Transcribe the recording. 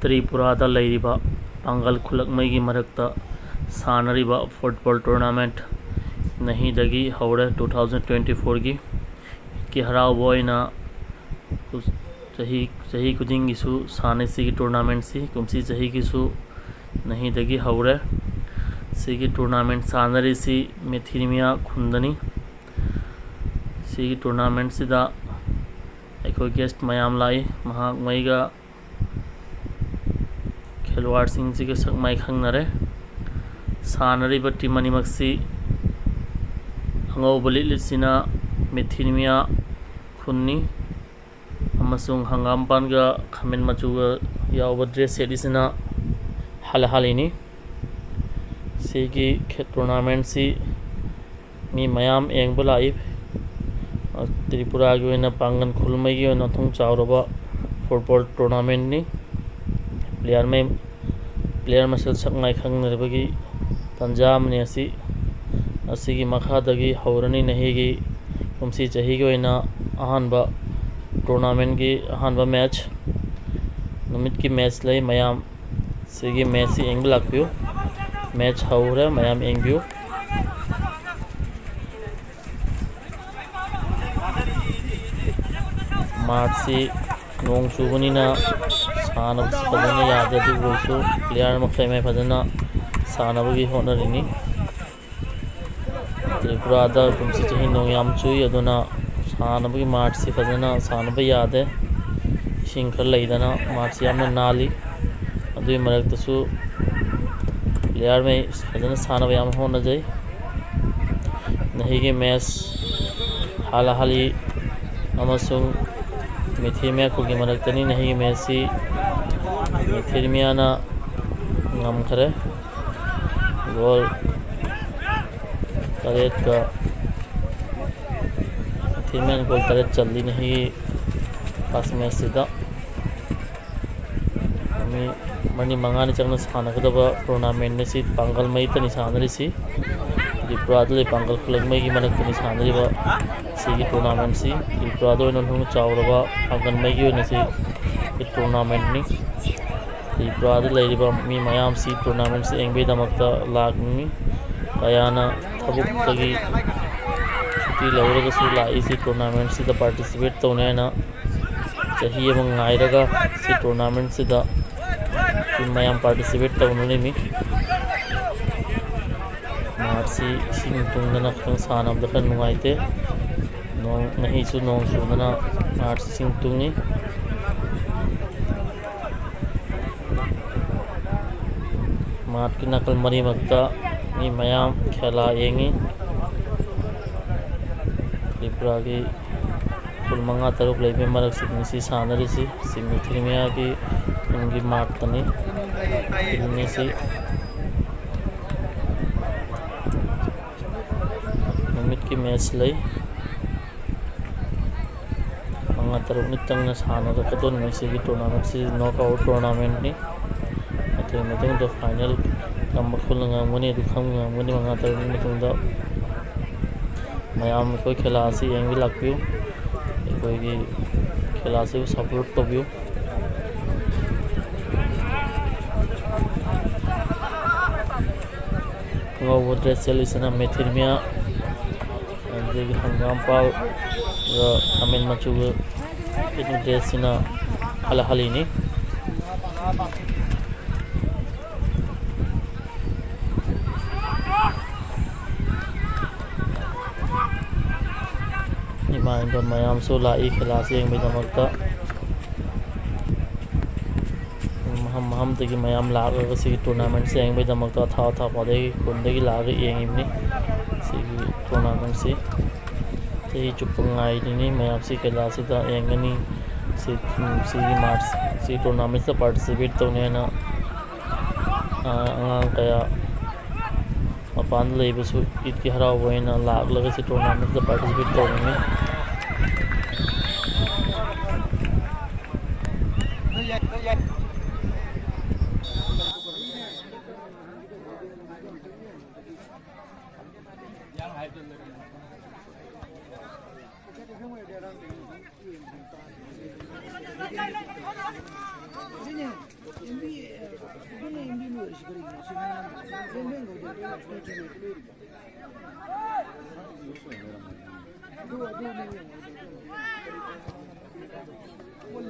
त्रिपुरादा लैरिबा Pongal खुलकमैगी मरक्ता सानरिबा football tournament नहींदगी हौरे 2024 की हरावना चही खुदिंगीसु सानेसी tournament सी कुमसी चही कीसु नहींदगी हौरे सिगी टूर्नामेंट सानरिसी मेथिनिमिया खुंदनी सिगी टूर्नामेंट सिदा अखोई गेस्ट मयाम लाई महाक मैगा खिलवाड़ सिंह के सकमाई खंगनरे सानरिब टीम अनिमक्सी अंगौब लिटलिसिना मेथिनिमिया खुन्नी अमसुंग हंगामपानगा खमेन मचुगा याव ड्रेस सेलिसिना हलहलिनी सिगी टूर्नामेंट सी मी मयाम एंगब लाई त्रिपुरा की पांगन खुलमई की थोंग चावरब फुटबॉल टूर्नामेंट नी प्लेयर मसल सकमाई खंगनरबगी तंजामने असी मखादगी हौरनी नहीगी कुमसी चही की अहानब टूर्नामेंट की अहानब मैच नुमित की मैच लई मयाम सिगी मैच सी एंग लाकपियो मैच हौरे मयाम एंगबियो मार्ची नोंग चुबनीना सानब फजना यादे प्लेयर मखै में फजना सानबगी होनरिनी त्रिपुरादा कुमसी चही नोंग याम चुई अदुना सानबगी मार्च से फजना सानब यादे इसिंग खर लैदना मार्च यामना नाली अदुई मरक्तसु प्लेयर में फजना सानब याम होनजै नहीगी मैच हालाहाली अमसुंग मेथिनिमिया खुगी मरक्तनी नहीगी मैच सी मेथिनिमियाना ngam गोल तरेत का मेथिनिमियाना गोल तरेत चलदी नहीं पास मैच सिदा मनी मंगानी चंगना सानगदब टूर्नामेंट ने सी पांगल मई तनी सानरिसी त्रिपुरादले पांगल खुलगमई की मनक्तनी सानरिब सिगी टूर्नामेंट सी त्रिपुरादो थोंग चावरब पांगल मई की सी टूर्नामेंट नी त्रिपुरादा लैरिब मी मयाम सी टूर्नामेंट से एंगबेदमक्ता लाकनी कयाना थबुक्तगी छुट्टी लौरगसु लाइसी टूर्नामेंट सिदा पार्टिसिपेट तौनेना चही एवं गायरगा सी टूर्नामेंट सिदा मयाम पार्टिसिपेट तौननी मार्सी सिंग तुंगना खंग सानब दखन नुगाइते नोंग नहीसु नोंग सुदना मार्सी सिंग तुंगनी मार्ट की नकल मरी मक्ता मी मयाम खेला येंगी त्रिपुरा की कुल मंगा तरुक लेबे मरक सिग्निसी सानरिसी मेथिनिमिया की उनकी मार्ट तनी फिल्मसी नुमित की मैच लई मंगा तरुक नितंग सानरकदोन मेसी की टूर्नामेंट से नॉकआउट टूर्नामेंट नी तो फाइनल कम खुलगनी खमगनी मंगा तरुक मयाम कोई खेलासी एंग लापियो कोई खेलासी सपोर्ट तबियो वो ड्रेस चलिसना मेथिनिमिया हंगाम पाल खमेन मचुग ड्रेस हलहलिनी मयाम सो लाई खिलासी एंगबेदमक्ता हम तगी मयाम लाग सी टूर्नामेंट से एंगबेदमक्ता था पौधे खुंदगी लाग एंगिबनी सिगी टूर्नामेंट से चही चुप्पंगाइनी मयाम सी खिलासीदा एंगनी सिगी मार्च सी टूर्नामेंट से पार्टिसिपेट तौनेना अंगांग कया मपान लेबसु ईद की हरावना लाग सी टूर्नामेंट से पार्टिसिपेट तौनी MB네 이번에 MB 뭐 이렇게 그리고 지금 맹고 도